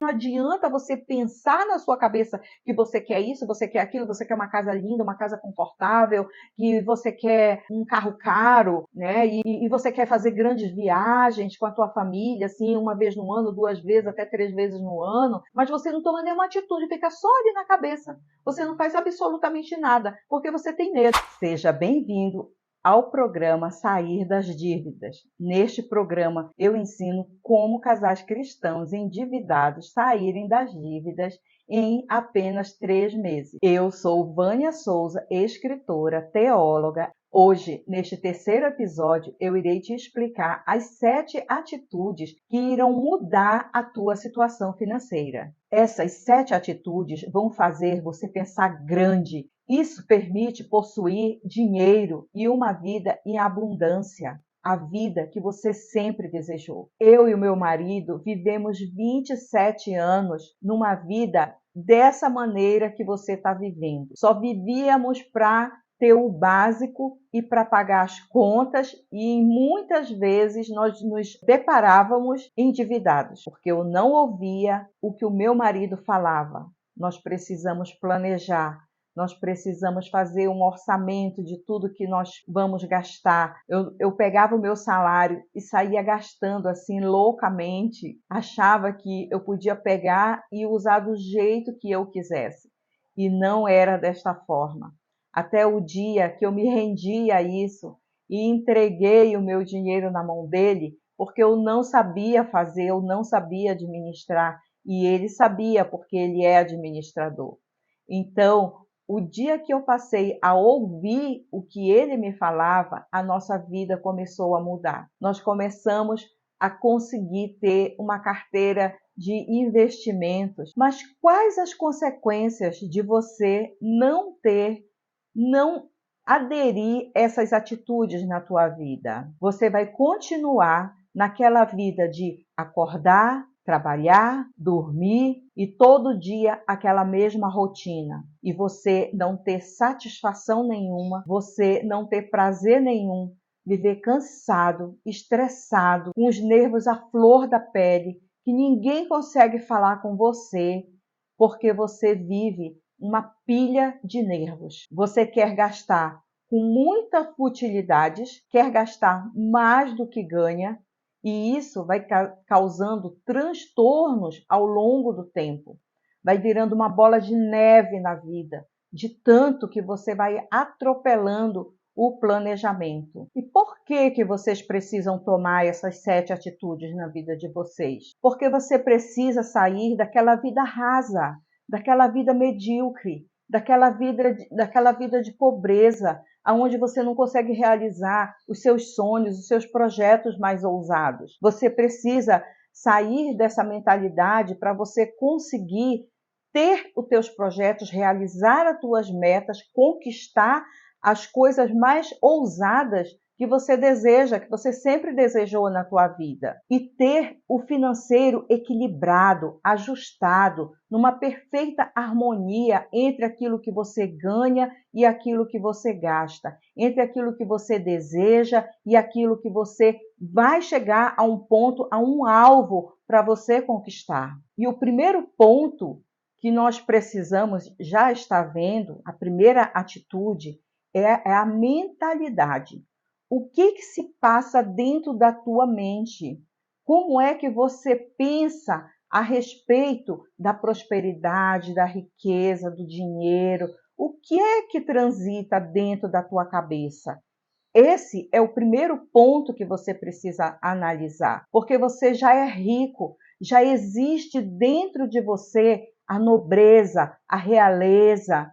Não adianta você pensar na sua cabeça que você quer isso, você quer aquilo, você quer uma casa linda, uma casa confortável, que você quer um carro caro, né? E você quer fazer grandes viagens com a tua família, assim, uma vez no ano, 2 vezes, até 3 vezes no ano, mas você não toma nenhuma atitude, fica só ali na cabeça. Você não faz absolutamente nada, porque você tem medo. Seja bem-vindo ao programa Sair das Dívidas. Neste programa, eu ensino como casais cristãos endividados saírem das dívidas em apenas 3 meses. Eu sou Vânia Souza, escritora, teóloga. Hoje, neste terceiro episódio, eu irei te explicar as 7 atitudes que irão mudar a tua situação financeira. Essas 7 atitudes vão fazer você pensar grande. Isso permite possuir dinheiro e uma vida em abundância, a vida que você sempre desejou. Eu e o meu marido vivemos 27 anos numa vida dessa maneira que você está vivendo. Só vivíamos para ter o básico e para pagar as contas, e muitas vezes nós nos deparávamos endividados, porque eu não ouvia o que o meu marido falava. Nós precisamos planejar. Nós precisamos fazer um orçamento de tudo que nós vamos gastar. Eu pegava o meu salário e saía gastando assim loucamente. Achava que eu podia pegar e usar do jeito que eu quisesse. E não era desta forma. Até o dia que eu me rendi a isso e entreguei o meu dinheiro na mão dele, porque eu não sabia fazer, eu não sabia administrar. E ele sabia, porque ele é administrador. Então, o dia que eu passei a ouvir o que ele me falava, a nossa vida começou a mudar. Nós começamos a conseguir ter uma carteira de investimentos. Mas quais as consequências de você não aderir essas atitudes na tua vida? Você vai continuar naquela vida de acordar, trabalhar, dormir e todo dia aquela mesma rotina. E você não ter satisfação nenhuma, você não ter prazer nenhum, viver cansado, estressado, com os nervos à flor da pele, que ninguém consegue falar com você, porque você vive uma pilha de nervos. Você quer gastar com muitas futilidades, quer gastar mais do que ganha, e isso vai causando transtornos ao longo do tempo. Vai virando uma bola de neve na vida, de tanto que você vai atropelando o planejamento. E por que vocês precisam tomar essas 7 atitudes na vida de vocês? Porque você precisa sair daquela vida rasa, daquela vida medíocre, daquela vida de pobreza, onde você não consegue realizar os seus sonhos, os seus projetos mais ousados. Você precisa sair dessa mentalidade para você conseguir ter os teus projetos, realizar as tuas metas, conquistar as coisas mais ousadas que você deseja, que você sempre desejou na tua vida. E ter o financeiro equilibrado, ajustado, numa perfeita harmonia entre aquilo que você ganha e aquilo que você gasta, entre aquilo que você deseja e aquilo que você vai chegar a um ponto, a um alvo para você conquistar. E o primeiro ponto que nós precisamos já estar vendo, a primeira atitude, é a mentalidade. O que se passa dentro da tua mente? Como é que você pensa a respeito da prosperidade, da riqueza, do dinheiro? O que é que transita dentro da tua cabeça? Esse é o primeiro ponto que você precisa analisar, porque você já é rico, já existe dentro de você a nobreza, a realeza,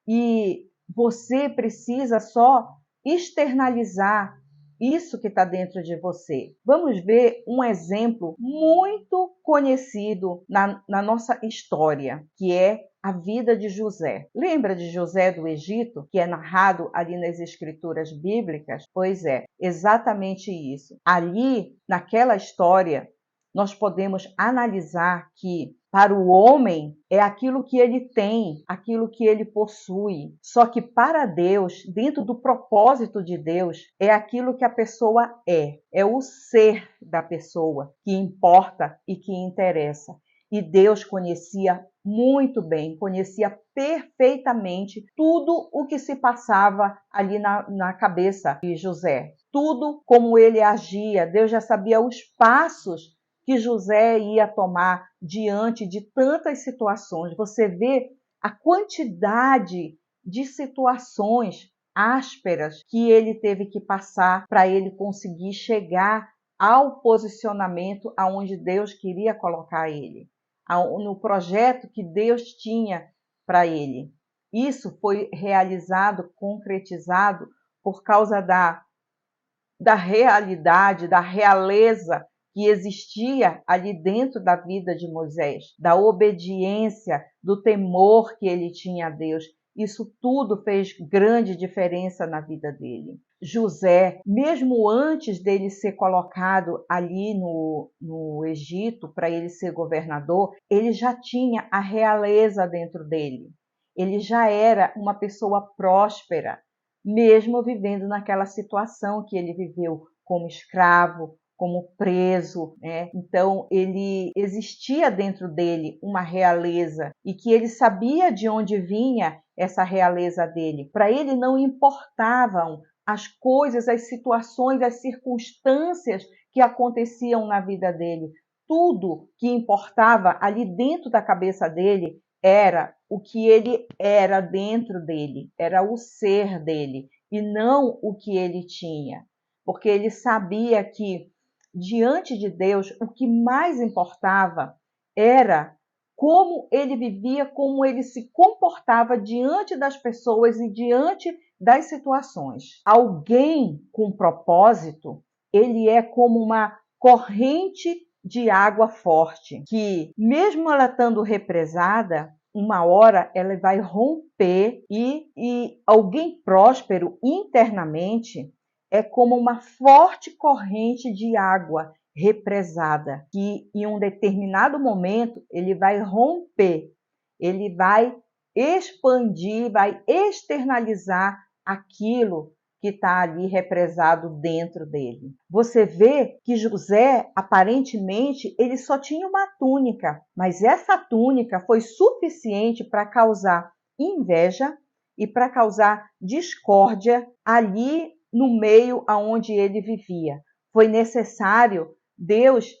e você precisa só externalizar isso que está dentro de você. Vamos ver um exemplo muito conhecido na nossa história, que é a vida de José. Lembra de José do Egito, que é narrado ali nas escrituras bíblicas? Pois é, exatamente isso. Ali, naquela história, nós podemos analisar que para o homem é aquilo que ele tem, aquilo que ele possui. Só que para Deus, dentro do propósito de Deus, é aquilo que a pessoa é. É o ser da pessoa que importa e que interessa. E Deus conhecia muito bem, conhecia perfeitamente tudo o que se passava ali na cabeça de José. Tudo como ele agia, Deus já sabia os passos que José ia tomar diante de tantas situações. Você vê a quantidade de situações ásperas que ele teve que passar para ele conseguir chegar ao posicionamento aonde Deus queria colocar ele, no projeto que Deus tinha para ele. Isso foi realizado, concretizado por causa da realidade, da realeza que existia ali dentro da vida de Moisés, da obediência, do temor que ele tinha a Deus. Isso tudo fez grande diferença na vida dele. José, mesmo antes dele ser colocado ali no Egito, para ele ser governador, ele já tinha a realeza dentro dele. Ele já era uma pessoa próspera, mesmo vivendo naquela situação que ele viveu como escravo, como preso, né? Então ele existia dentro dele uma realeza e que ele sabia de onde vinha essa realeza dele. Para ele não importavam as coisas, as situações, as circunstâncias que aconteciam na vida dele. Tudo que importava ali dentro da cabeça dele era o que ele era dentro dele, era o ser dele, e não o que ele tinha. Porque ele sabia que, diante de Deus, o que mais importava era como ele vivia, como ele se comportava diante das pessoas e diante das situações. Alguém com propósito, ele é como uma corrente de água forte, que mesmo ela estando represada, uma hora ela vai romper e alguém próspero internamente é como uma forte corrente de água represada, que em um determinado momento ele vai romper, ele vai expandir, vai externalizar aquilo que está ali represado dentro dele. Você vê que José, aparentemente, ele só tinha uma túnica, mas essa túnica foi suficiente para causar inveja e para causar discórdia ali no meio aonde ele vivia. Foi necessário Deus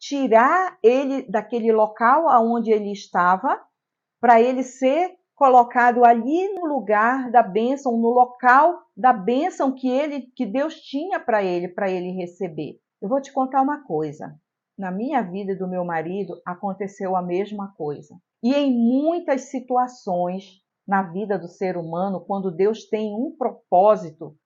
tirar ele daquele local aonde ele estava para ele ser colocado ali no lugar da bênção, no local da bênção que Deus tinha para ele receber. Eu vou te contar uma coisa. Na minha vida e do meu marido aconteceu a mesma coisa. E em muitas situações na vida do ser humano, quando Deus tem um propósito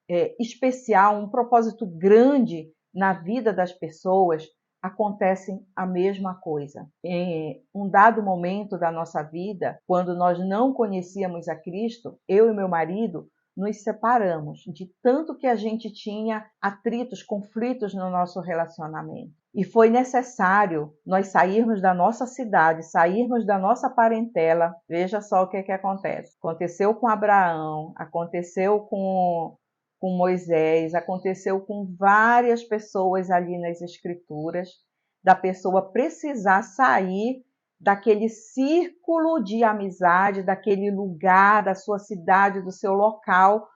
especial, um propósito grande na vida das pessoas, acontece a mesma coisa. Em um dado momento da nossa vida, quando nós não conhecíamos a Cristo, eu e meu marido nos separamos de tanto que a gente tinha atritos, conflitos no nosso relacionamento. E foi necessário nós sairmos da nossa cidade, sairmos da nossa parentela. Veja só o que acontece. Aconteceu com Abraão, aconteceu com Moisés, aconteceu com várias pessoas ali nas Escrituras, da pessoa precisar sair daquele círculo de amizade, daquele lugar, da sua cidade, do seu local,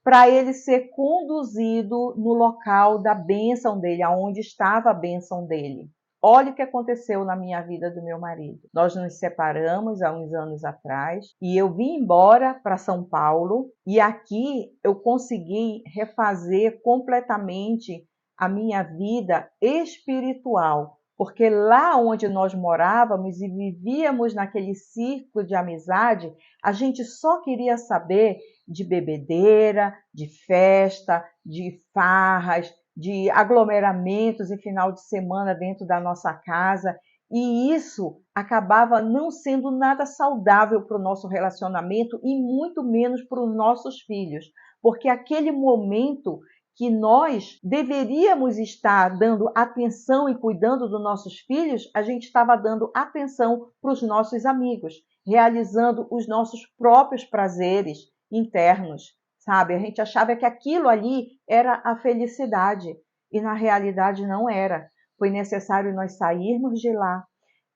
para ele ser conduzido no local da bênção dele, aonde estava a bênção dele. Olha o que aconteceu na minha vida do meu marido. Nós nos separamos há uns anos atrás e eu vim embora para São Paulo e aqui eu consegui refazer completamente a minha vida espiritual, porque lá onde nós morávamos e vivíamos naquele círculo de amizade, a gente só queria saber de bebedeira, de festa, de farras, de aglomeramentos e final de semana dentro da nossa casa, e isso acabava não sendo nada saudável para o nosso relacionamento e muito menos para os nossos filhos, porque aquele momento que nós deveríamos estar dando atenção e cuidando dos nossos filhos, a gente estava dando atenção para os nossos amigos, realizando os nossos próprios prazeres internos, sabe? A gente achava que aquilo ali era a felicidade e na realidade não era. Foi necessário nós sairmos de lá,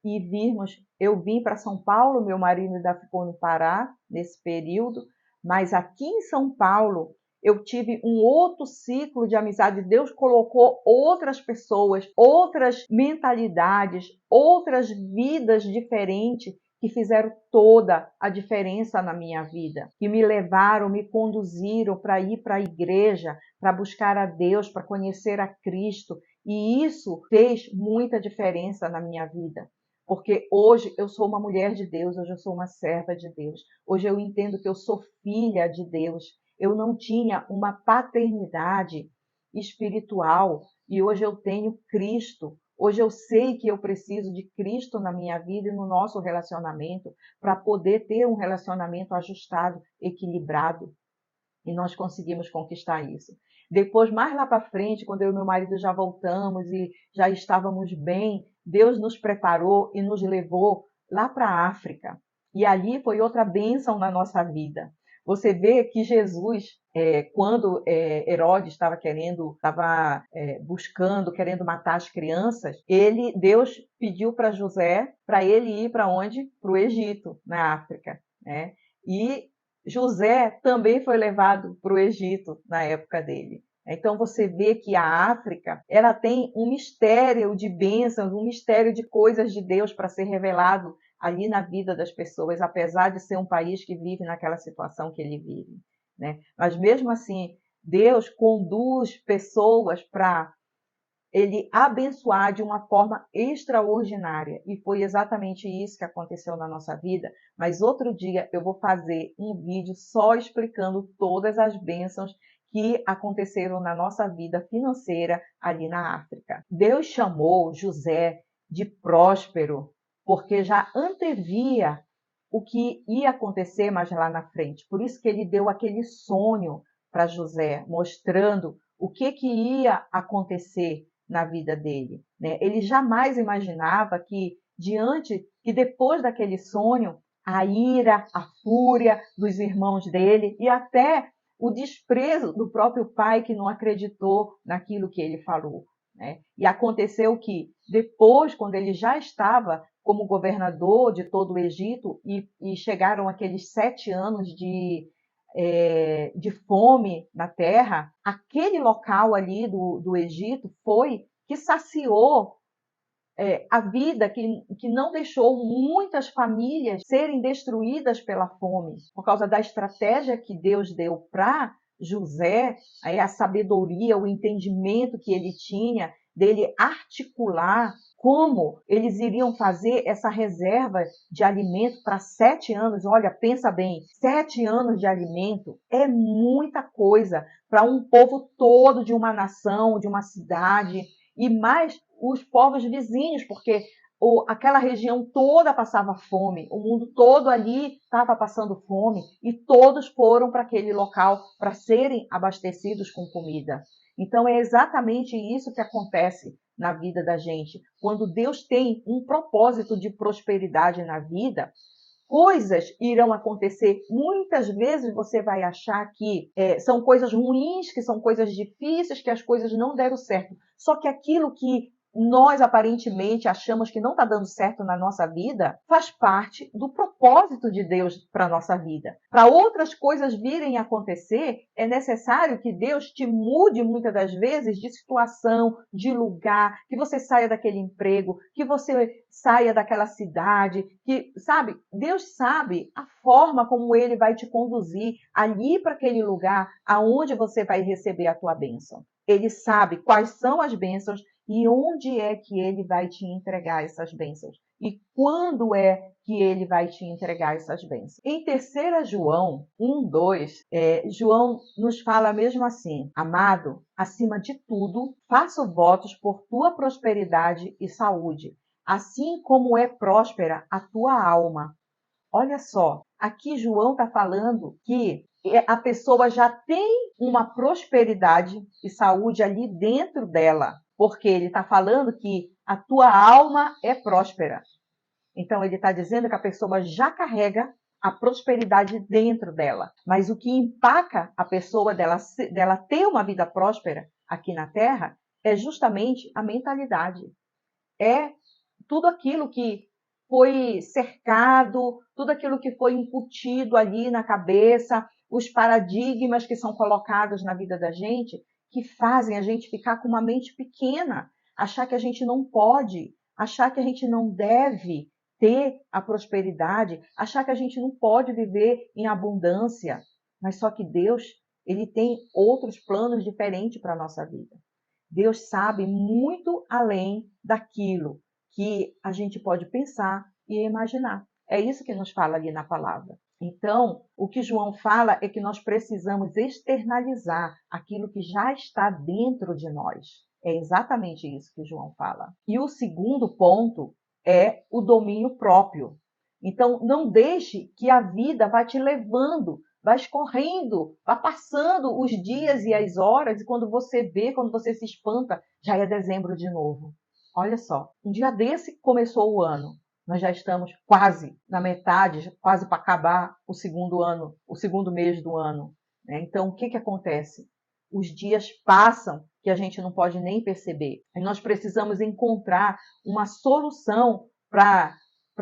e eu vim para São Paulo, meu marido ainda ficou no Pará nesse período, mas aqui em São Paulo eu tive um outro ciclo de amizade. Deus colocou outras pessoas, outras mentalidades, outras vidas diferentes que fizeram toda a diferença na minha vida, que me levaram, me conduziram para ir para a igreja, para buscar a Deus, para conhecer a Cristo. E isso fez muita diferença na minha vida. Porque hoje eu sou uma mulher de Deus, hoje eu sou uma serva de Deus. Hoje eu entendo que eu sou filha de Deus. Eu não tinha uma paternidade espiritual e hoje eu tenho Cristo. Hoje eu sei que eu preciso de Cristo na minha vida e no nosso relacionamento para poder ter um relacionamento ajustado, equilibrado. E nós conseguimos conquistar isso. Depois, mais lá para frente, quando eu e meu marido já voltamos e já estávamos bem, Deus nos preparou e nos levou lá para a África. E ali foi outra bênção na nossa vida. Você vê que Jesus, quando Herodes estava buscando, querendo matar as crianças, Deus pediu para José para ele ir para onde? Para o Egito, na África, né? E José também foi levado para o Egito na época dele. Então você vê que a África, ela tem um mistério de bênçãos, um mistério de coisas de Deus para ser revelado ali na vida das pessoas, apesar de ser um país que vive naquela situação que ele vive, né? Mas mesmo assim, Deus conduz pessoas para ele abençoar de uma forma extraordinária. E foi exatamente isso que aconteceu na nossa vida. Mas outro dia eu vou fazer um vídeo só explicando todas as bênçãos que aconteceram na nossa vida financeira ali na África. Deus chamou José de próspero, porque já antevia o que ia acontecer mais lá na frente. Por isso que ele deu aquele sonho para José, mostrando o que ia acontecer na vida dele, né? Ele jamais imaginava que depois daquele sonho, a ira, a fúria dos irmãos dele e até o desprezo do próprio pai que não acreditou naquilo que ele falou, né? E aconteceu que depois, quando ele já estava como governador de todo o Egito e chegaram aqueles 7 anos de fome na terra, aquele local ali do Egito foi que saciou a vida, que não deixou muitas famílias serem destruídas pela fome, por causa da estratégia que Deus deu para José, a sabedoria, o entendimento que ele tinha dele articular como eles iriam fazer essa reserva de alimento para 7 anos. Olha, pensa bem, 7 anos de alimento é muita coisa para um povo todo de uma nação, de uma cidade, e mais os povos vizinhos, porque aquela região toda passava fome, o mundo todo ali estava passando fome, e todos foram para aquele local para serem abastecidos com comida. Então é exatamente isso que acontece na vida da gente. Quando Deus tem um propósito de prosperidade na vida, coisas irão acontecer. Muitas vezes você vai achar que são coisas ruins, que são coisas difíceis, que as coisas não deram certo. Só que aquilo que nós aparentemente achamos que não está dando certo na nossa vida, faz parte do propósito de Deus para a nossa vida. Para outras coisas virem a acontecer, é necessário que Deus te mude muitas das vezes de situação, de lugar, que você saia daquele emprego, que você saia daquela cidade, que, sabe, Deus sabe a forma como Ele vai te conduzir ali para aquele lugar aonde você vai receber a tua bênção. Ele sabe quais são as bênçãos e onde é que ele vai te entregar essas bênçãos. E quando é que ele vai te entregar essas bênçãos. Em 3 João 1:2, João nos fala mesmo assim: amado, acima de tudo, faço votos por tua prosperidade e saúde, assim como é próspera a tua alma. Olha só, aqui João está falando que a pessoa já tem uma prosperidade e saúde ali dentro dela, porque ele está falando que a tua alma é próspera. Então ele está dizendo que a pessoa já carrega a prosperidade dentro dela. Mas o que empaca a pessoa dela ter uma vida próspera aqui na Terra é justamente a mentalidade. É tudo aquilo que foi cercado, tudo aquilo que foi incutido ali na cabeça, os paradigmas que são colocados na vida da gente, que fazem a gente ficar com uma mente pequena, achar que a gente não pode, achar que a gente não deve ter a prosperidade, achar que a gente não pode viver em abundância. Mas só que Deus, ele tem outros planos diferentes para a nossa vida. Deus sabe muito além daquilo que a gente pode pensar e imaginar. É isso que nos fala ali na palavra. Então, o que João fala é que nós precisamos externalizar aquilo que já está dentro de nós. É exatamente isso que João fala. E o segundo ponto é o domínio próprio. Então, não deixe que a vida vá te levando, vai escorrendo, vai passando os dias e as horas, e quando você vê, quando você se espanta, já é dezembro de novo. Olha só, um dia desse começou o ano, nós já estamos quase na metade, quase para acabar o segundo ano, o segundo mês do ano. Então, o que acontece? Os dias passam que a gente não pode nem perceber. E nós precisamos encontrar uma solução para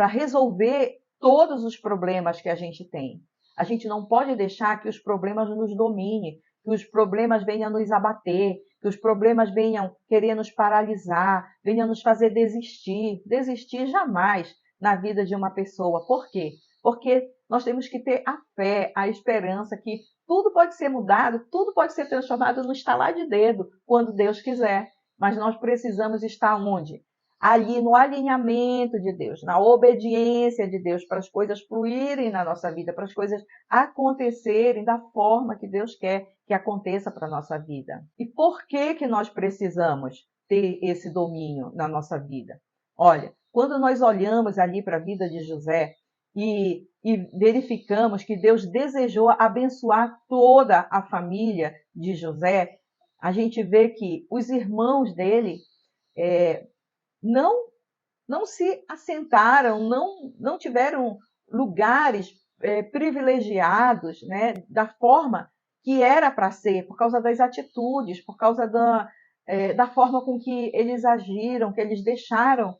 resolver todos os problemas que a gente tem. A gente não pode deixar que os problemas nos dominem, que os problemas venham nos abater, que os problemas venham querer nos paralisar, venham nos fazer desistir. Desistir jamais na vida de uma pessoa. Por quê? Porque nós temos que ter a fé, a esperança que tudo pode ser mudado, tudo pode ser transformado no estalar de dedo, quando Deus quiser. Mas nós precisamos estar onde? Ali no alinhamento de Deus, na obediência de Deus, para as coisas fluírem na nossa vida, para as coisas acontecerem da forma que Deus quer que aconteça para a nossa vida. E por que nós precisamos ter esse domínio na nossa vida? Olha, quando nós olhamos ali para a vida de José e verificamos que Deus desejou abençoar toda a família de José, a gente vê que os irmãos dele não não se assentaram, não tiveram lugares privilegiados, né, da forma que era para ser, por causa das atitudes, por causa da forma com que eles agiram, que eles deixaram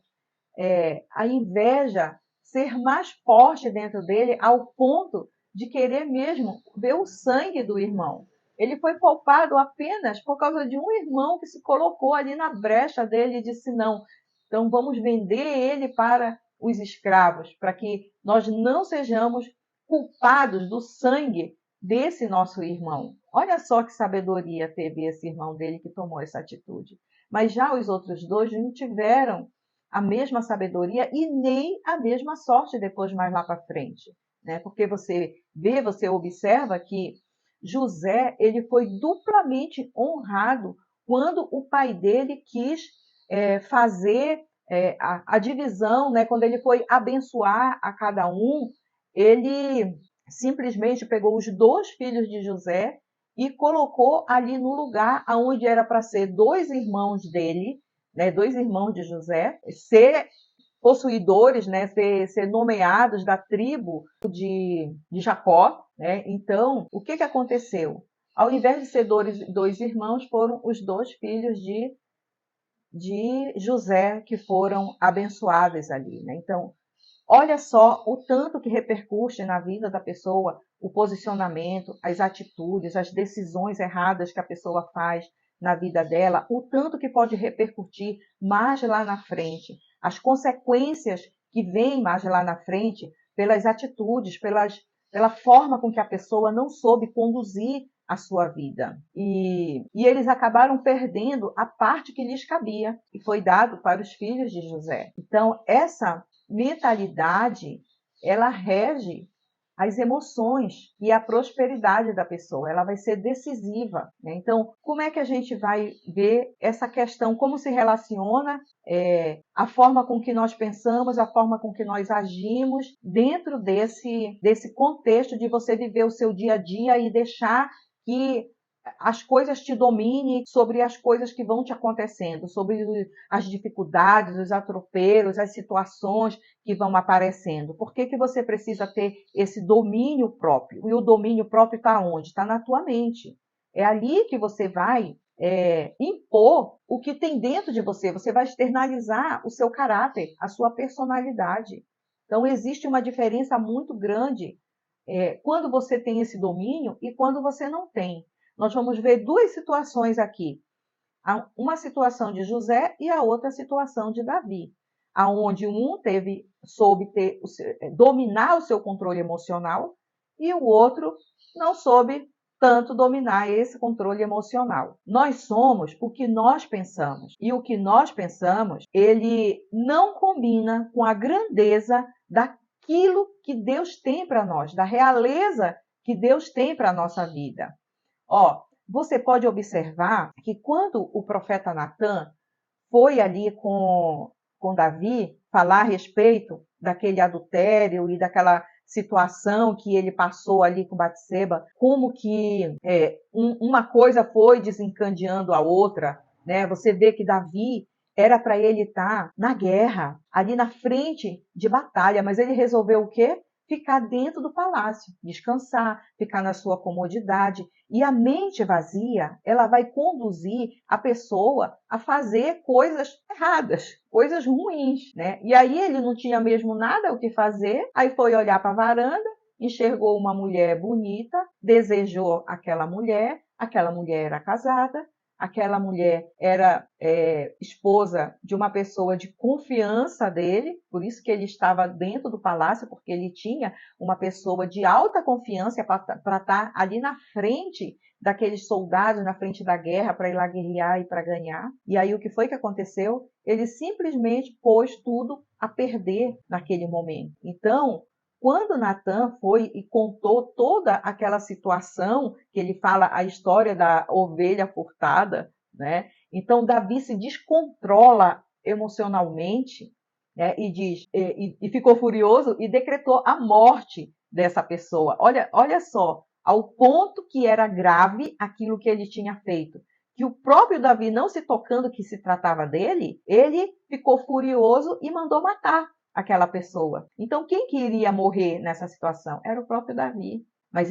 a inveja ser mais forte dentro dele, ao ponto de querer mesmo ver o sangue do irmão. Ele foi poupado apenas por causa de um irmão que se colocou ali na brecha dele e disse: não, então vamos vender ele para os escravos, para que nós não sejamos culpados do sangue desse nosso irmão. Olha só que sabedoria teve esse irmão dele que tomou essa atitude. Mas já os outros dois não tiveram a mesma sabedoria e nem a mesma sorte depois mais lá para frente, né? Porque você vê, você observa que José ele foi duplamente honrado quando o pai dele quis fazer a divisão, né? Quando ele foi abençoar a cada um, ele simplesmente pegou os dois filhos de José e colocou ali no lugar onde era para ser dois irmãos dele, né, dois irmãos de José, ser possuidores, né, ser nomeados da tribo de Jacó. Né? Então, o que aconteceu? Ao invés de ser dois irmãos, foram os dois filhos de José que foram abençoados ali. Né? Então, olha só o tanto que repercute na vida da pessoa o posicionamento, as atitudes, as decisões erradas que a pessoa faz na vida dela, o tanto que pode repercutir mais lá na frente, as consequências que vêm mais lá na frente pelas atitudes, pela forma com que a pessoa não soube conduzir a sua vida. E eles acabaram perdendo a parte que lhes cabia, e foi dado para os filhos de José. Então, essa mentalidade, ela rege as emoções e a prosperidade da pessoa, ela vai ser decisiva. Né? Então, como é que a gente vai ver essa questão, como se relaciona a forma com que nós pensamos, a forma com que nós agimos dentro desse contexto de você viver o seu dia a dia e deixar que as coisas te dominem sobre as coisas que vão te acontecendo, sobre as dificuldades, os atropelos, as situações que vão aparecendo. Por que você precisa ter esse domínio próprio? E o domínio próprio está onde? Está na tua mente. É ali que você vai impor o que tem dentro de você. Você vai externalizar o seu caráter, a sua personalidade. Então, existe uma diferença muito grande quando você tem esse domínio e quando você não tem. Nós vamos ver duas situações aqui. Uma situação de José e a outra situação de Davi, aonde um soube dominar o seu controle emocional e o outro não soube tanto dominar esse controle emocional. Nós somos o que nós pensamos, e o que nós pensamos, ele não combina com a grandeza daquilo que Deus tem para nós, da realeza que Deus tem para a nossa vida. Você pode observar que quando o profeta Natan foi ali com Davi falar a respeito daquele adultério e daquela situação que ele passou ali com Batseba, como que uma coisa foi desencadeando a outra, né? Você vê que Davi era para ele estar na guerra, ali na frente de batalha, mas ele resolveu o quê? Ficar dentro do palácio, descansar, ficar na sua comodidade. E a mente vazia, ela vai conduzir a pessoa a fazer coisas erradas, coisas ruins, né? E aí ele não tinha mesmo nada o que fazer, aí foi olhar para a varanda, enxergou uma mulher bonita, desejou aquela mulher era casada, aquela mulher era esposa de uma pessoa de confiança dele, por isso que ele estava dentro do palácio, porque ele tinha uma pessoa de alta confiança para estar ali na frente daqueles soldados, na frente da guerra, para ir lá guerrear e para ganhar. E aí o que foi que aconteceu? Ele simplesmente pôs tudo a perder naquele momento. Então, quando Natan foi e contou toda aquela situação, que ele fala a história da ovelha furtada, né? Então Davi se descontrola emocionalmente, né? E ficou furioso e decretou a morte dessa pessoa. Olha só, ao ponto que era grave aquilo que ele tinha feito. Que o próprio Davi, não se tocando que se tratava dele, ele ficou furioso e mandou matar aquela pessoa. Então, quem que iria morrer nessa situação? Era o próprio Davi. Mas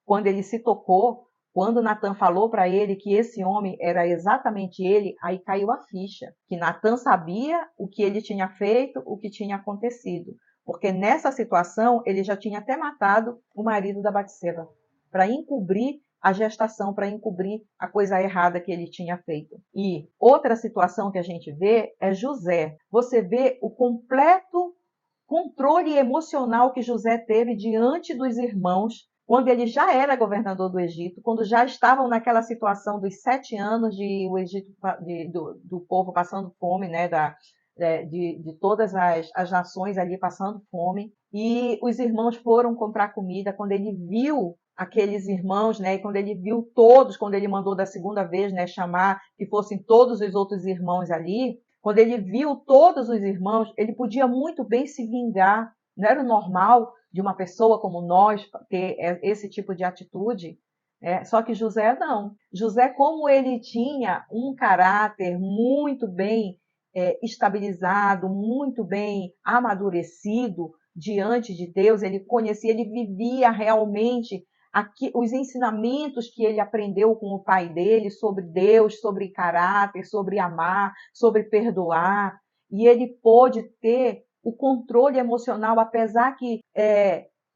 quando ele se tocou, quando Natan falou para ele que esse homem era exatamente ele, aí caiu a ficha. Que Natan sabia o que ele tinha feito, o que tinha acontecido. Porque nessa situação, ele já tinha até matado o marido da Batseba, para encobrir a gestação, para encobrir a coisa errada que ele tinha feito. E outra situação que a gente vê é José. Você vê o completo controle emocional que José teve diante dos irmãos, quando ele já era governador do Egito, quando já estavam naquela situação dos 7 anos de o Egito, do povo passando fome, né, de todas as nações ali passando fome, e os irmãos foram comprar comida. Quando ele viu aqueles irmãos, né, e quando ele viu todos, quando ele mandou da segunda vez, né, chamar que fossem todos os outros irmãos ali, quando ele viu todos os irmãos, ele podia muito bem se vingar. Não era o normal de uma pessoa como nós ter esse tipo de atitude. Só que José não. José, como ele tinha um caráter muito bem estabilizado, muito bem amadurecido diante de Deus, ele conhecia, ele vivia realmente os ensinamentos que ele aprendeu com o pai dele sobre Deus, sobre caráter, sobre amar, sobre perdoar. E ele pôde ter o controle emocional, apesar que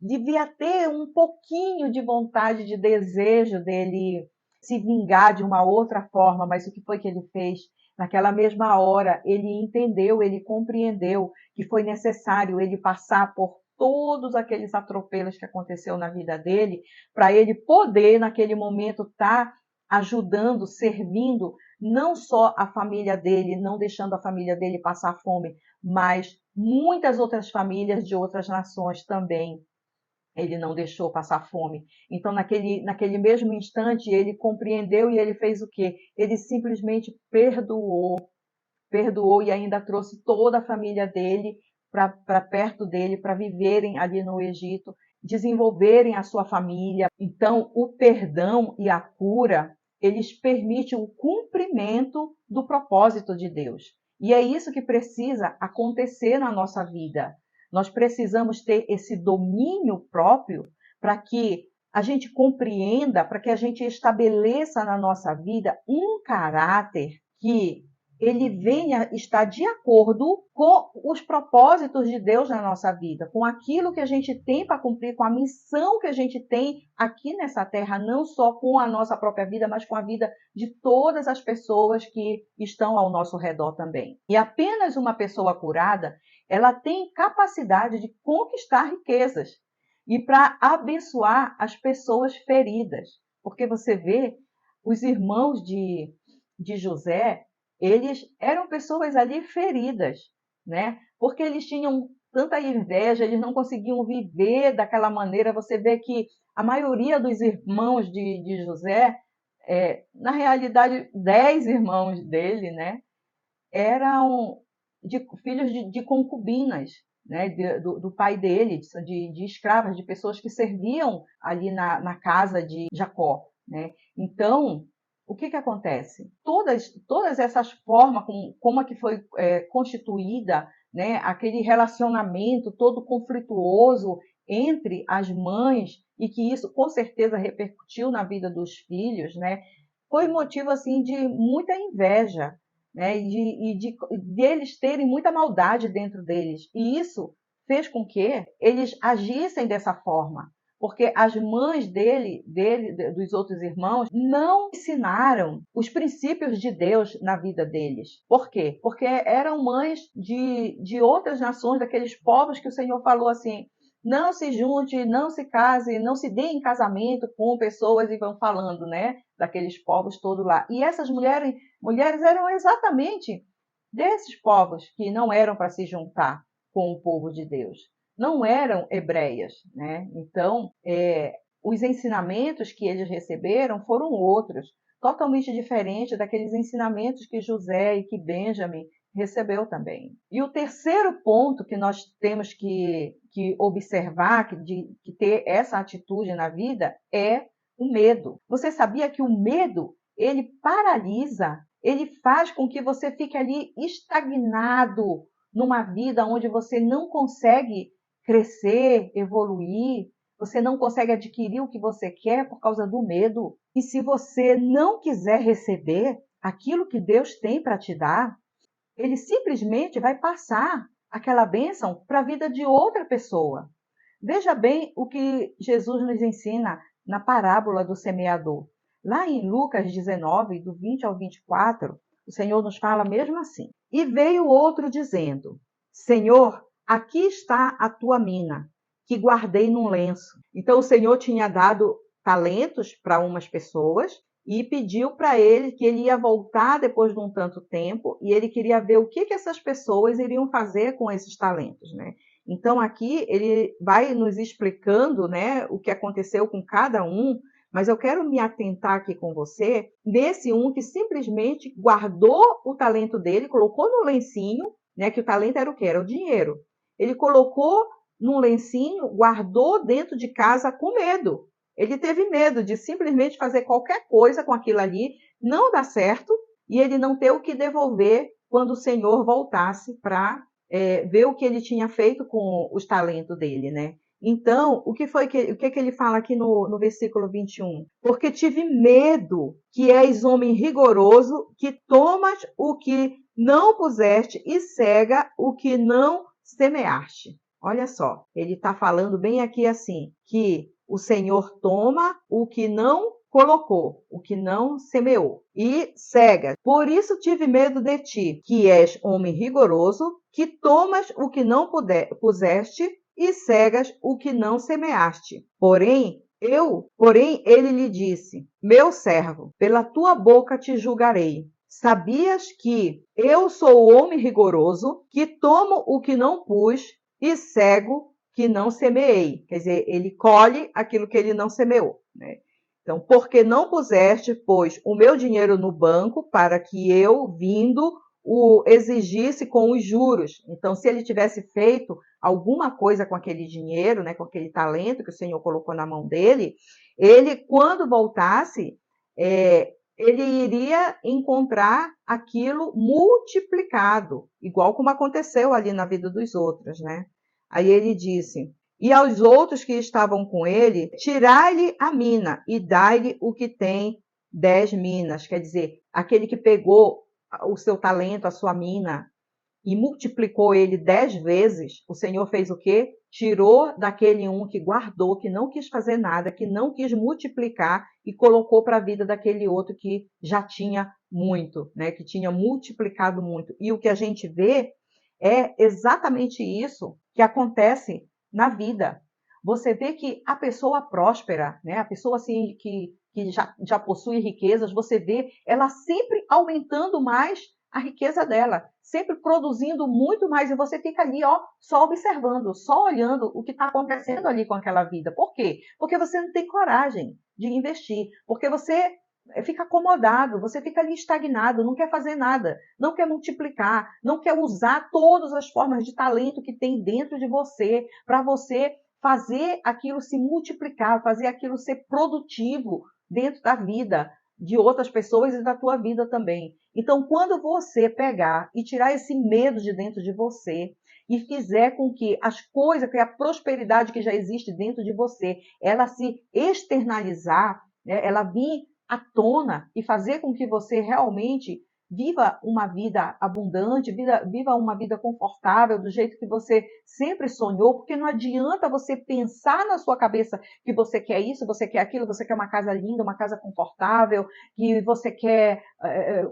devia ter um pouquinho de vontade, de desejo dele se vingar de uma outra forma, mas o que foi que ele fez? Naquela mesma hora, ele entendeu, ele compreendeu que foi necessário ele passar por todos aqueles atropelos que aconteceu na vida dele, para ele poder, naquele momento, estar ajudando, servindo, não só a família dele, não deixando a família dele passar fome, mas muitas outras famílias de outras nações também. Ele não deixou passar fome. Então, naquele mesmo instante, ele compreendeu e ele fez o quê? Ele simplesmente perdoou e ainda trouxe toda a família dele para perto dele, para viverem ali no Egito, desenvolverem a sua família. Então, o perdão e a cura, eles permitem o cumprimento do propósito de Deus. E é isso que precisa acontecer na nossa vida. Nós precisamos ter esse domínio próprio para que a gente compreenda, para que a gente estabeleça na nossa vida um caráter que ele venha estar de acordo com os propósitos de Deus na nossa vida, com aquilo que a gente tem para cumprir, com a missão que a gente tem aqui nessa terra, não só com a nossa própria vida, mas com a vida de todas as pessoas que estão ao nosso redor também. E apenas uma pessoa curada, ela tem capacidade de conquistar riquezas e para abençoar as pessoas feridas. Porque você vê, os irmãos de José, eles eram pessoas ali feridas, né? Porque eles tinham tanta inveja, eles não conseguiam viver daquela maneira. Você vê que a maioria dos irmãos de José, na realidade, 10 irmãos dele, né? Eram filhos de concubinas, né, do pai dele, de escravas, de pessoas que serviam ali na casa de Jacó. Né? Então, o que acontece? Todas essas formas, como é que foi constituída, né, aquele relacionamento todo conflituoso entre as mães, e que isso com certeza repercutiu na vida dos filhos, né, foi motivo assim, de muita inveja, né, e de eles terem muita maldade dentro deles. E isso fez com que eles agissem dessa forma, porque as mães dos outros irmãos, não ensinaram os princípios de Deus na vida deles. Por quê? Porque eram mães de outras nações, daqueles povos que o Senhor falou assim: não se junte, não se case, não se dê em casamento com pessoas, e vão falando, né, daqueles povos todos lá. E essas mulheres eram exatamente desses povos que não eram para se juntar com o povo de Deus. Não eram hebreias, né? Então, os ensinamentos que eles receberam foram outros, totalmente diferentes daqueles ensinamentos que José e que Benjamim recebeu também. E o terceiro ponto que nós temos que observar, que ter essa atitude na vida, é o medo. Você sabia que o medo, ele paralisa, ele faz com que você fique ali estagnado numa vida onde você não consegue crescer, evoluir, você não consegue adquirir o que você quer por causa do medo. E se você não quiser receber aquilo que Deus tem para te dar, ele simplesmente vai passar aquela bênção para a vida de outra pessoa. Veja bem o que Jesus nos ensina na parábola do semeador. Lá em Lucas 19, do 20 ao 24, o Senhor nos fala mesmo assim: e veio outro dizendo: Senhor, aqui está a tua mina, que guardei num lenço. Então o Senhor tinha dado talentos para umas pessoas e pediu para ele que ele ia voltar depois de um tanto tempo, e ele queria ver o que essas pessoas iriam fazer com esses talentos, né? Então aqui ele vai nos explicando, né, o que aconteceu com cada um, mas eu quero me atentar aqui com você nesse um que simplesmente guardou o talento dele, colocou no lencinho, né, que o talento era o quê? Era o dinheiro. Ele colocou num lencinho, guardou dentro de casa com medo. Ele teve medo de simplesmente fazer qualquer coisa com aquilo ali, não dar certo, e ele não ter o que devolver quando o Senhor voltasse para ver o que ele tinha feito com os talentos dele, né? Então, o que ele fala aqui no versículo 21? Porque tive medo, que és homem rigoroso, que tomas o que não puseste e cega o que não semeaste. Olha só, ele está falando bem aqui assim, que o Senhor toma o que não colocou, o que não semeou, e cega. Por isso tive medo de ti, que és homem rigoroso, que tomas o que não puseste e cegas o que não semeaste. Porém, ele lhe disse: meu servo, pela tua boca te julgarei. Sabias que eu sou o homem rigoroso, que tomo o que não pus e cego que não semeei. Quer dizer, ele colhe aquilo que ele não semeou, né? Então, porque não puseste, pois, o meu dinheiro no banco para que eu, vindo, o exigisse com os juros. Então, se ele tivesse feito alguma coisa com aquele dinheiro, né, com aquele talento que o Senhor colocou na mão dele, ele, quando voltasse, ele iria encontrar aquilo multiplicado, igual como aconteceu ali na vida dos outros, né? Aí ele disse: e aos outros que estavam com ele, tirai-lhe a mina e dai-lhe o que tem 10 minas. Quer dizer, aquele que pegou o seu talento, a sua mina, e multiplicou ele 10 vezes, o Senhor fez o quê? Tirou daquele um que guardou, que não quis fazer nada, que não quis multiplicar e colocou para a vida daquele outro que já tinha muito, né? Que tinha multiplicado muito. E o que a gente vê é exatamente isso que acontece na vida. Você vê que a pessoa próspera, né? A pessoa assim que já possui riquezas, você vê ela sempre aumentando mais a riqueza dela, sempre produzindo muito mais, e você fica ali, ó, só observando, só olhando o que está acontecendo ali com aquela vida. Por quê? Porque você não tem coragem de investir, porque você fica acomodado, você fica ali estagnado, não quer fazer nada, não quer multiplicar, não quer usar todas as formas de talento que tem dentro de você para você fazer aquilo se multiplicar, fazer aquilo ser produtivo dentro da vida de outras pessoas e da tua vida também. Então, quando você pegar e tirar esse medo de dentro de você e fizer com que as coisas, que a prosperidade que já existe dentro de você, ela se externalizar, né, ela vir à tona e fazer com que você realmente viva uma vida abundante, viva uma vida confortável, do jeito que você sempre sonhou, porque não adianta você pensar na sua cabeça que você quer isso, você quer aquilo, você quer uma casa linda, uma casa confortável, que você quer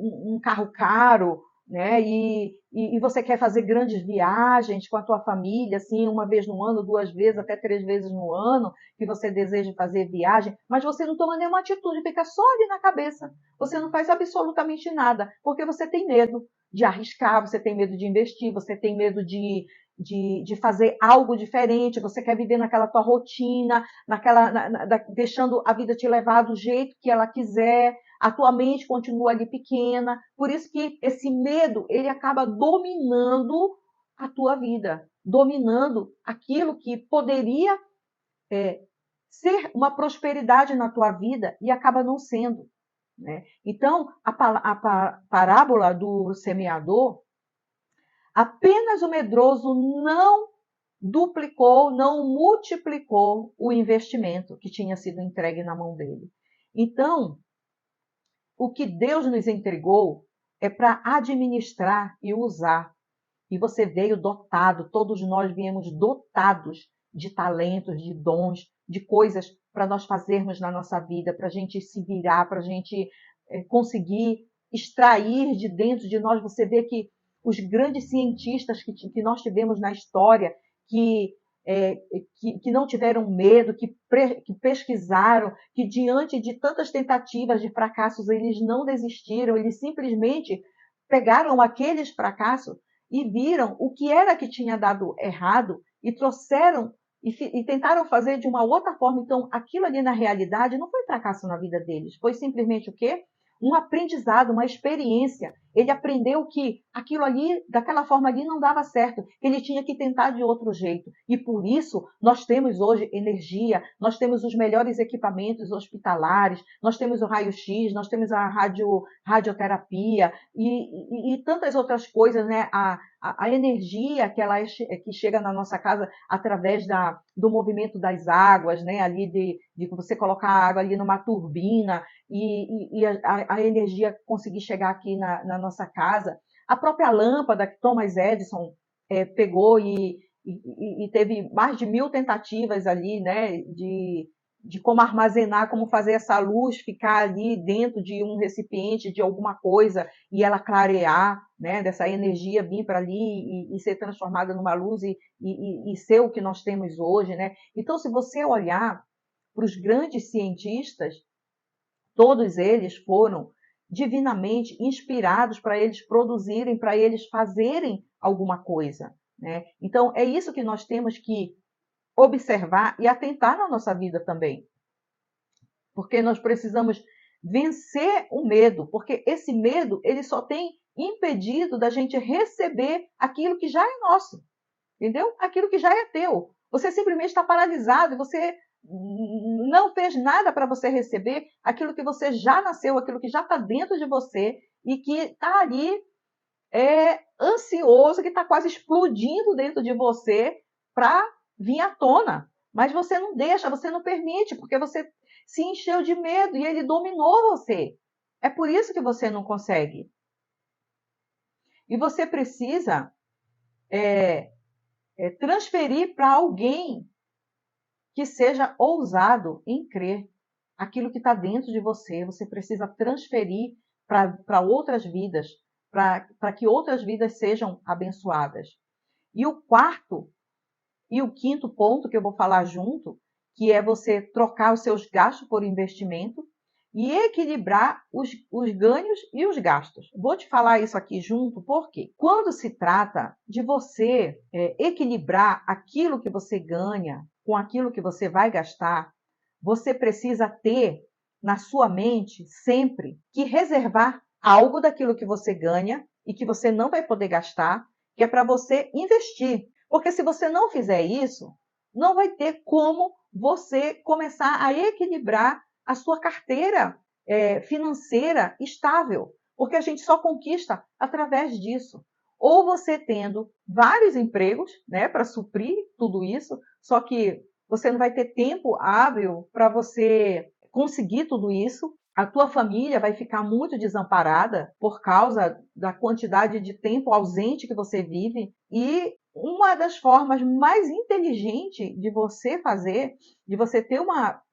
um carro caro, né? E você quer fazer grandes viagens com a tua família, assim, uma vez no ano, duas vezes, até três vezes no ano, que você deseja fazer viagem, mas você não toma nenhuma atitude, fica só ali na cabeça. Você não faz absolutamente nada, porque você tem medo de arriscar, você tem medo de investir, você tem medo de fazer algo diferente, você quer viver naquela tua rotina, deixando a vida te levar do jeito que ela quiser, a tua mente continua ali pequena, por isso que esse medo, ele acaba dominando a tua vida, dominando aquilo que poderia ser uma prosperidade na tua vida e acaba não sendo, né? Então, a parábola do semeador, apenas o medroso não duplicou, não multiplicou o investimento que tinha sido entregue na mão dele. Então, o que Deus nos entregou é para administrar e usar. E você veio dotado, todos nós viemos dotados de talentos, de dons, de coisas para nós fazermos na nossa vida, para a gente se virar, para a gente conseguir extrair de dentro de nós. Você vê que os grandes cientistas que nós tivemos na história, que que não tiveram medo, que pesquisaram, que diante de tantas tentativas de fracassos, eles não desistiram, eles simplesmente pegaram aqueles fracassos e viram o que era que tinha dado errado e trouxeram e tentaram fazer de uma outra forma. Então, aquilo ali na realidade não foi fracasso na vida deles, foi simplesmente o quê? Um aprendizado, uma experiência. Ele aprendeu que aquilo ali, daquela forma ali, não dava certo, que ele tinha que tentar de outro jeito. E por isso nós temos hoje energia, nós temos os melhores equipamentos hospitalares, nós temos o raio-x, nós temos a radioterapia e tantas outras coisas, né? A energia que chega na nossa casa através do movimento das águas, né? Ali de você colocar a água ali numa turbina e a energia conseguir chegar aqui na nossa casa. A própria lâmpada que Thomas Edison pegou e teve mais de 1000 tentativas ali, né? De como armazenar, como fazer essa luz ficar ali dentro de um recipiente de alguma coisa e ela clarear, né, dessa energia vir para ali e ser transformada numa luz e ser o que nós temos hoje, né? Então, se você olhar para os grandes cientistas, todos eles foram divinamente inspirados para eles produzirem, para eles fazerem alguma coisa, né? Então, é isso que nós temos que observar e atentar na nossa vida também. Porque nós precisamos vencer o medo, porque esse medo ele só tem impedido da gente receber aquilo que já é nosso, entendeu? Aquilo que já é teu. Você simplesmente está paralisado, você não fez nada para você receber aquilo que você já nasceu, aquilo que já está dentro de você e que está ali ansioso, que está quase explodindo dentro de você para vir à tona. Mas você não deixa, você não permite, porque você se encheu de medo e ele dominou você. É por isso que você não consegue. E você precisa transferir para alguém que seja ousado em crer aquilo que está dentro de você. Você precisa transferir para outras vidas, para que outras vidas sejam abençoadas. E o quarto e o quinto ponto que eu vou falar junto, que é você trocar os seus gastos por investimento e equilibrar os ganhos e os gastos. Vou te falar isso aqui junto, porque quando se trata de você equilibrar aquilo que você ganha com aquilo que você vai gastar, você precisa ter na sua mente sempre que reservar algo daquilo que você ganha e que você não vai poder gastar, que é para você investir. Porque se você não fizer isso, não vai ter como você começar a equilibrar a sua carteira financeira estável. Porque a gente só conquista através disso. Ou você tendo vários empregos, né, para suprir tudo isso, só que você não vai ter tempo hábil para você conseguir tudo isso. A tua família vai ficar muito desamparada por causa da quantidade de tempo ausente que você vive. E uma das formas mais inteligentes de você fazer, de você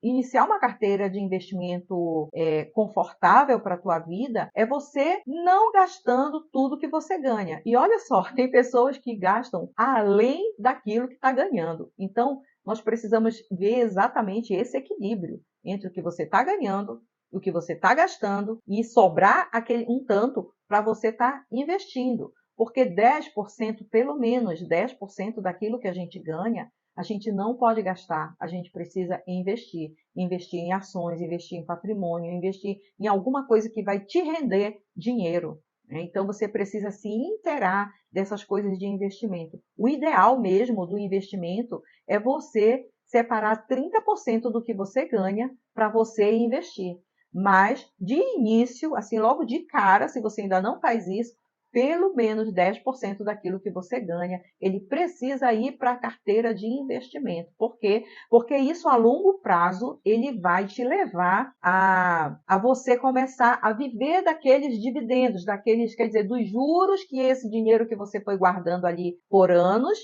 iniciar uma carteira de investimento confortável para a tua vida, é você não gastando tudo que você ganha. E olha só, tem pessoas que gastam além daquilo que está ganhando. Então, nós precisamos ver exatamente esse equilíbrio entre o que você está ganhando, o que você está gastando e sobrar um tanto para você estar investindo. Porque 10%, pelo menos 10% daquilo que a gente ganha, a gente não pode gastar, a gente precisa investir. Investir em ações, investir em patrimônio, investir em alguma coisa que vai te render dinheiro. Então, você precisa se inteirar dessas coisas de investimento. O ideal mesmo do investimento é você separar 30% do que você ganha para você investir. Mas, de início, assim, logo de cara, se você ainda não faz isso, pelo menos 10% daquilo que você ganha, ele precisa ir para a carteira de investimento. Por quê? Porque isso a longo prazo, ele vai te levar a você começar a viver daqueles dividendos, quer dizer, dos juros que esse dinheiro que você foi guardando ali por anos,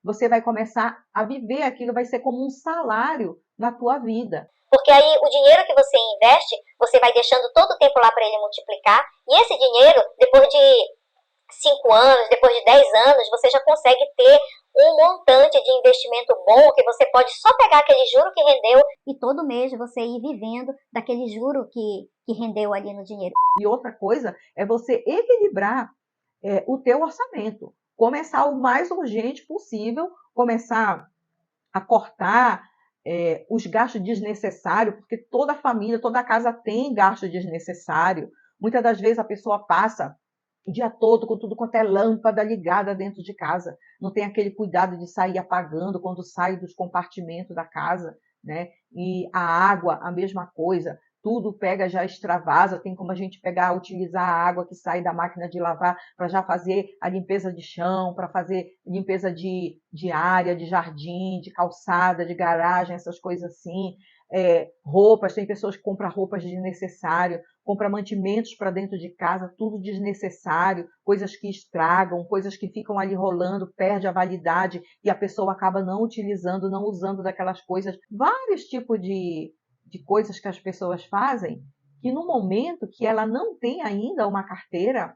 você vai começar a viver aquilo, vai ser como um salário na tua vida. Porque aí o dinheiro que você investe, você vai deixando todo o tempo lá para ele multiplicar. E esse dinheiro, depois de 5 anos, depois de 10 anos, você já consegue ter um montante de investimento bom que você pode só pegar aquele juro que rendeu e todo mês você ir vivendo daquele juro que rendeu ali no dinheiro. E outra coisa é você equilibrar o teu orçamento. Começar o mais urgente possível, começar a cortar os gastos desnecessários, porque toda família, toda casa tem gasto desnecessário. Muitas das vezes a pessoa passa o dia todo com tudo quanto é lâmpada ligada dentro de casa. Não tem aquele cuidado de sair apagando quando sai dos compartimentos da casa, né? E a água, a mesma coisa. Tudo pega, já extravasa, tem como a gente pegar, utilizar a água que sai da máquina de lavar para já fazer a limpeza de chão, para fazer limpeza de área, de jardim, de calçada, de garagem, essas coisas assim. Roupas, tem pessoas que compram roupas desnecessárias, compra mantimentos para dentro de casa, tudo desnecessário, coisas que estragam, coisas que ficam ali rolando, perde a validade e a pessoa acaba não utilizando, não usando daquelas coisas. Vários tipos de coisas que as pessoas fazem que no momento que ela não tem ainda uma carteira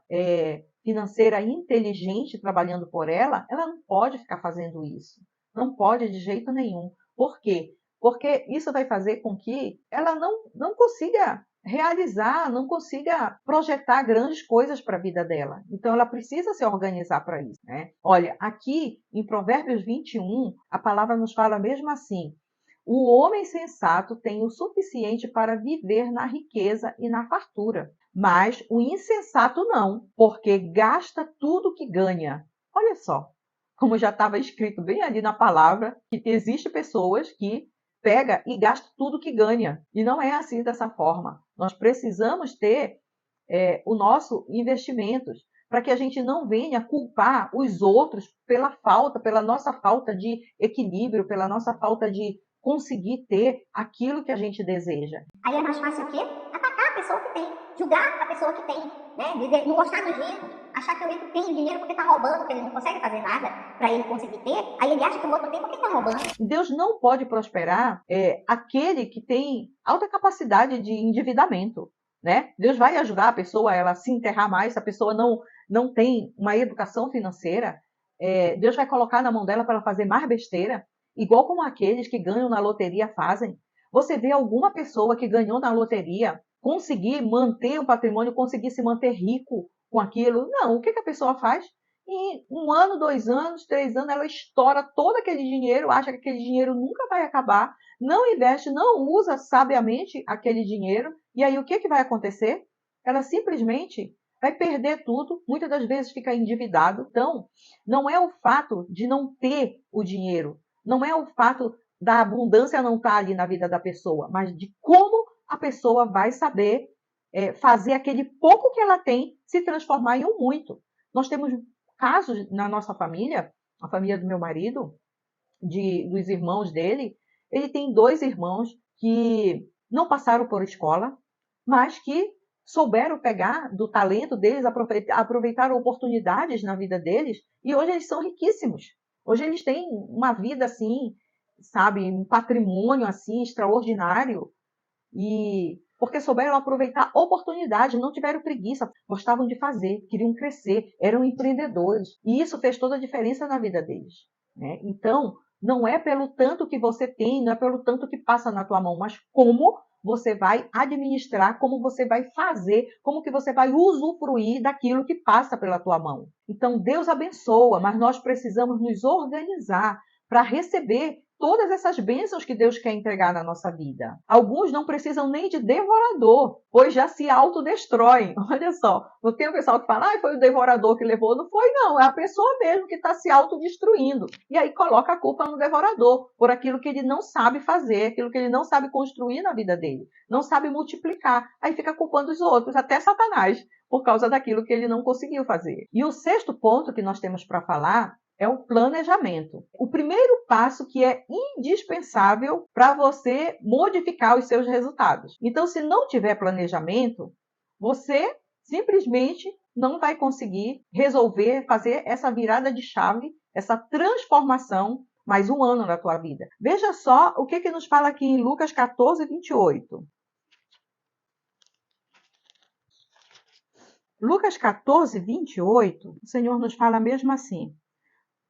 financeira inteligente trabalhando por ela, ela não pode ficar fazendo isso. Não pode de jeito nenhum. Por quê? Porque isso vai fazer com que ela não consiga realizar, não consiga projetar grandes coisas para a vida dela. Então, ela precisa se organizar para isso, né? Olha, aqui em Provérbios 21, a palavra nos fala mesmo assim: o homem sensato tem o suficiente para viver na riqueza e na fartura, mas o insensato não, porque gasta tudo que ganha. Olha só, como já estava escrito bem ali na palavra, que existem pessoas que pega e gasta tudo que ganha. E não é assim dessa forma. Nós precisamos ter o nosso investimentos para que a gente não venha culpar os outros pela nossa falta de equilíbrio, pela nossa falta de conseguir ter aquilo que a gente deseja. Aí é mais fácil o quê? Atacar a pessoa que tem, julgar a pessoa que tem. né? Não gostar do rico, achar que o rico tem dinheiro porque está roubando, porque ele não consegue fazer nada para ele conseguir ter, aí ele acha que o outro tem porque está roubando. Deus não pode prosperar aquele que tem alta capacidade de endividamento, né? Deus vai ajudar a pessoa a ela se enterrar mais, se a pessoa não tem uma educação financeira, Deus vai colocar na mão dela para ela fazer mais besteira, igual como aqueles que ganham na loteria fazem. Você vê alguma pessoa que ganhou na loteria conseguir manter o patrimônio, conseguir se manter rico com aquilo? Não, o que a pessoa faz? Em 1 ano, 2 anos, 3 anos, ela estoura todo aquele dinheiro, acha que aquele dinheiro nunca vai acabar, não investe, não usa sabiamente aquele dinheiro, e aí o que vai acontecer? Ela simplesmente vai perder tudo, muitas das vezes fica endividado. Então, não é o fato de não ter o dinheiro, não é o fato da abundância não estar ali na vida da pessoa, mas de como a pessoa vai saber fazer aquele pouco que ela tem se transformar em um muito. Nós temos casos na nossa família, a família do meu marido, dos irmãos dele, ele tem 2 irmãos que não passaram por escola, mas que souberam pegar do talento deles, aproveitaram oportunidades na vida deles, e hoje eles são riquíssimos. Hoje eles têm uma vida assim, sabe, um patrimônio assim extraordinário, e porque souberam aproveitar oportunidades, não tiveram preguiça, gostavam de fazer, queriam crescer, eram empreendedores. E isso fez toda a diferença na vida deles, né? Então, não é pelo tanto que você tem, não é pelo tanto que passa na tua mão, mas como você vai administrar, como você vai fazer, como que você vai usufruir daquilo que passa pela tua mão. Então, Deus abençoa, mas nós precisamos nos organizar para receber todas essas bênçãos que Deus quer entregar na nossa vida. Alguns não precisam nem de devorador, pois já se autodestroem. Olha só, não tem o pessoal que fala, foi o devorador que levou. Não foi, não. É a pessoa mesmo que está se autodestruindo. E aí coloca a culpa no devorador, por aquilo que ele não sabe fazer, aquilo que ele não sabe construir na vida dele, não sabe multiplicar. Aí fica culpando os outros, até Satanás, por causa daquilo que ele não conseguiu fazer. E o 6º ponto que nós temos para falar é o planejamento. O primeiro passo que é indispensável para você modificar os seus resultados. Então, se não tiver planejamento, você simplesmente não vai conseguir resolver, fazer essa virada de chave, essa transformação mais um ano na tua vida. Veja só o que nos fala aqui em Lucas 14, 28. Lucas 14, 28, o Senhor nos fala mesmo assim: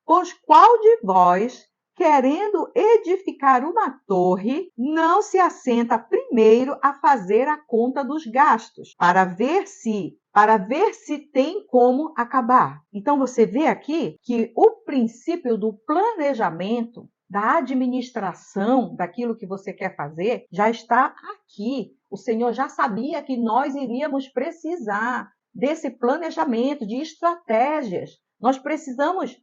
pois qual de vós, querendo edificar uma torre, não se assenta primeiro a fazer a conta dos gastos, para ver se tem como acabar? Então você vê aqui que o princípio do planejamento, da administração daquilo que você quer fazer, já está aqui. O Senhor já sabia que nós iríamos precisar desse planejamento, de estratégias. Nós precisamos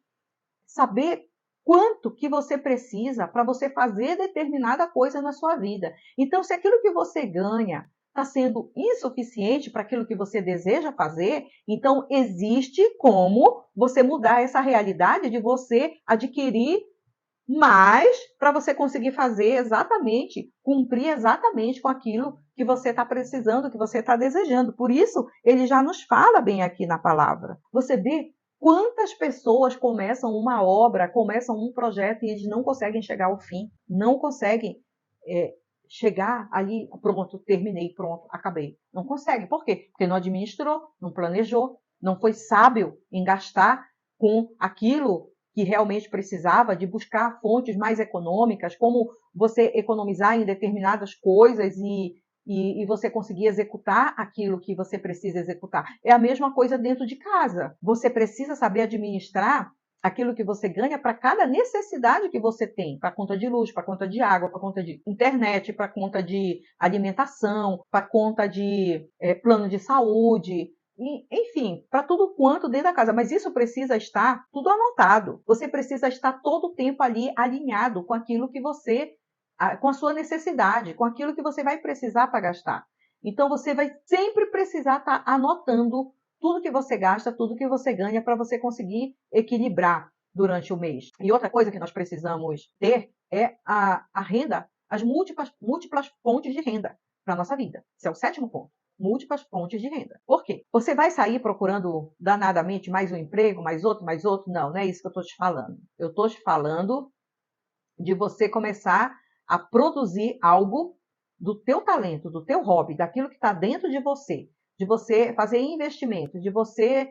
saber quanto que você precisa para você fazer determinada coisa na sua vida. Então, se aquilo que você ganha está sendo insuficiente para aquilo que você deseja fazer, então existe como você mudar essa realidade de você adquirir mais para você conseguir fazer exatamente, cumprir exatamente com aquilo que você está precisando, que você está desejando. Por isso, ele já nos fala bem aqui na palavra. Você vê quantas pessoas começam uma obra, começam um projeto e eles não conseguem chegar ao fim, não conseguem chegar ali, pronto, terminei, pronto, acabei. Não consegue. Por quê? Porque não administrou, não planejou, não foi sábio em gastar com aquilo que realmente precisava, de buscar fontes mais econômicas, como você economizar em determinadas coisas e você conseguir executar aquilo que você precisa executar. É a mesma coisa dentro de casa. Você precisa saber administrar aquilo que você ganha para cada necessidade que você tem, para conta de luz, para conta de água, para conta de internet, para conta de alimentação, para conta de plano de saúde, enfim, para tudo quanto dentro da casa. Mas isso precisa estar tudo anotado. Você precisa estar todo o tempo ali alinhado com aquilo que você, com a sua necessidade, com aquilo que você vai precisar para gastar. Então, você vai sempre precisar estar anotando tudo que você gasta, tudo que você ganha, para você conseguir equilibrar durante o mês. E outra coisa que nós precisamos ter é a renda, as múltiplas fontes de renda para a nossa vida. Esse é o 7º ponto. múltiplas fontes de renda. Por quê? Você vai sair procurando danadamente mais um emprego, mais outro, mais outro? Não, não é isso que eu estou te falando. Eu estou te falando de você começar a produzir algo do teu talento, do teu hobby, daquilo que está dentro de você fazer investimento, de você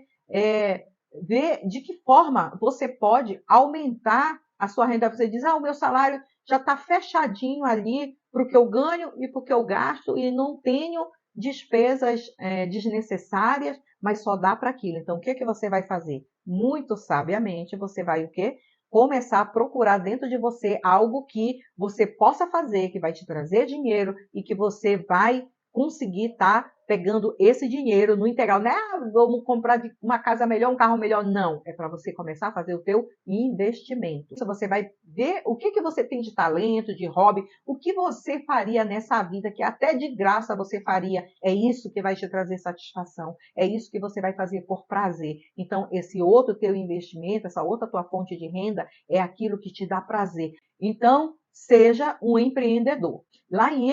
ver de que forma você pode aumentar a sua renda. Você diz, o meu salário já está fechadinho ali para o que eu ganho e para o que eu gasto e não tenho despesas desnecessárias, mas só dá para aquilo. Então, o que que você vai fazer? Muito sabiamente, você vai o quê? Começar a procurar dentro de você algo que você possa fazer, que vai te trazer dinheiro e que você vai conseguir estar pegando esse dinheiro no integral. Não é vamos comprar uma casa melhor, um carro melhor. Não, é para você começar a fazer o teu investimento. Você vai ver o que você tem de talento, de hobby, o que você faria nessa vida, que até de graça você faria. É isso que vai te trazer satisfação. É isso que você vai fazer por prazer. Então, esse outro teu investimento, essa outra tua fonte de renda, é aquilo que te dá prazer. Então, seja um empreendedor. Lá em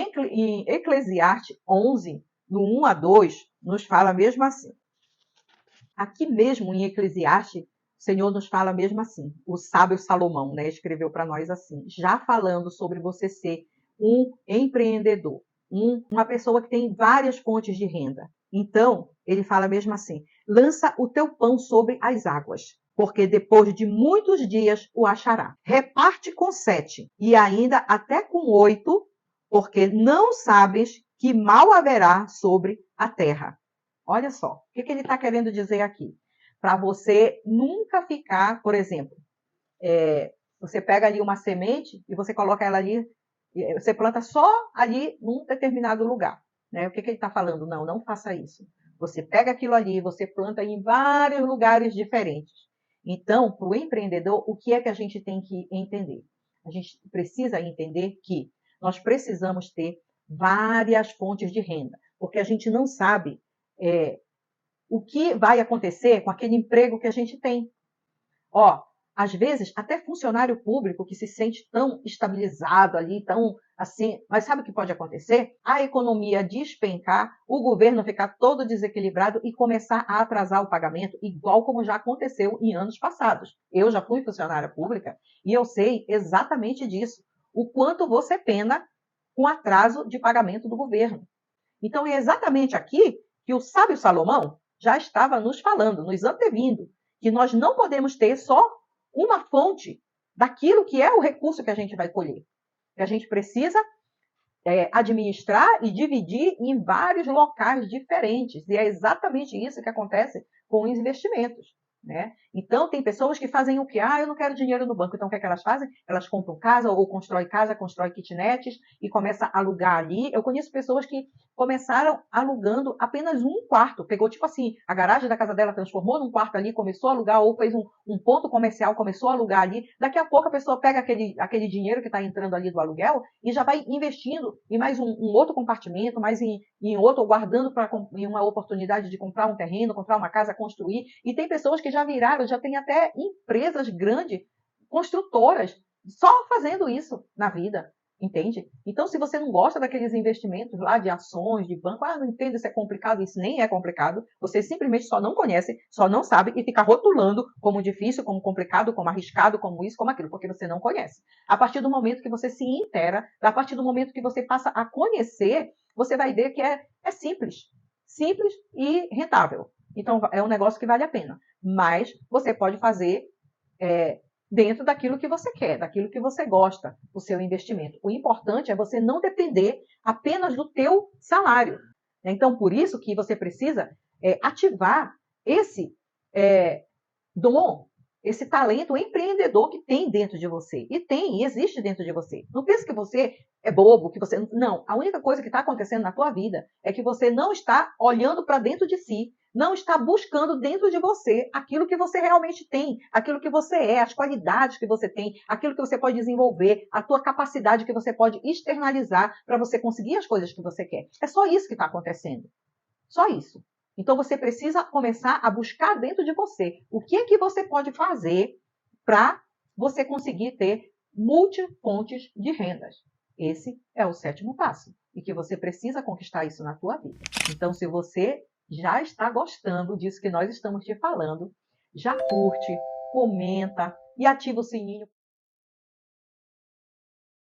Eclesiastes 11, no 1 a 2, nos fala mesmo assim. Aqui mesmo em Eclesiastes, o Senhor nos fala mesmo assim. O sábio Salomão, né, escreveu para nós assim, já falando sobre você ser um empreendedor, uma pessoa que tem várias fontes de renda. Então, ele fala mesmo assim, lança o teu pão sobre as águas, porque depois de muitos dias o achará. Reparte com 7 e ainda até com 8, porque não sabes que mal haverá sobre a terra. Olha só, o que ele está querendo dizer aqui? Para você nunca ficar, por exemplo, você pega ali uma semente e você coloca ela ali, você planta só ali num determinado lugar. Né? O que ele está falando? Não, não faça isso. Você pega aquilo ali, você planta em vários lugares diferentes. Então, para o empreendedor, o que é que a gente tem que entender? A gente precisa entender que nós precisamos ter várias fontes de renda, porque a gente não sabe o que vai acontecer com aquele emprego que a gente tem. Às vezes, até funcionário público que se sente tão estabilizado ali, tão assim, mas sabe o que pode acontecer? A economia despencar, o governo ficar todo desequilibrado e começar a atrasar o pagamento, igual como já aconteceu em anos passados. Eu já fui funcionária pública e eu sei exatamente disso, o quanto você pena com atraso de pagamento do governo. Então, é exatamente aqui que o sábio Salomão já estava nos falando, nos antevindo, que nós não podemos ter só uma fonte daquilo que é o recurso que a gente vai colher. Que a gente precisa administrar e dividir em vários locais diferentes. E é exatamente isso que acontece com os investimentos. Né? Então, tem pessoas que fazem o quê? Eu não quero dinheiro no banco. Então, o que é que elas fazem? Elas compram casa ou constrói kitnets e começa a alugar ali. Eu conheço pessoas que começaram alugando apenas um quarto. Pegou, tipo assim, a garagem da casa dela transformou num quarto ali, começou a alugar, ou fez um ponto comercial, começou a alugar ali. Daqui a pouco a pessoa pega aquele dinheiro que está entrando ali do aluguel e já vai investindo em mais um outro compartimento, mais em outro, guardando em uma oportunidade de comprar um terreno, comprar uma casa, construir. E tem pessoas que já viraram, já tem até empresas grandes, construtoras, só fazendo isso na vida, entende? Então, se você não gosta daqueles investimentos lá de ações, de banco, não entendo, isso é complicado, isso nem é complicado, você simplesmente só não conhece, só não sabe e fica rotulando como difícil, como complicado, como arriscado, como isso, como aquilo, porque você não conhece. A partir do momento que você se inteira, a partir do momento que você passa a conhecer, você vai ver que é simples e rentável. Então, é um negócio que vale a pena. Mas você pode fazer dentro daquilo que você quer, daquilo que você gosta, o seu investimento. O importante é você não depender apenas do teu salário. Então, por isso que você precisa ativar esse dom, esse talento empreendedor que tem dentro de você. E existe dentro de você. Não pense que você é bobo, que você... Não, a única coisa que está acontecendo na tua vida é que você não está olhando para dentro de si, não está buscando dentro de você aquilo que você realmente tem, aquilo que você é, as qualidades que você tem, aquilo que você pode desenvolver, a tua capacidade que você pode externalizar para você conseguir as coisas que você quer. É só isso que está acontecendo. Só isso. Então, você precisa começar a buscar dentro de você o que é que você pode fazer para você conseguir ter multifontes de rendas. Esse é o 7º passo e que você precisa conquistar isso na tua vida. Então, se você já está gostando disso que nós estamos te falando, já curte, comenta e ativa o sininho.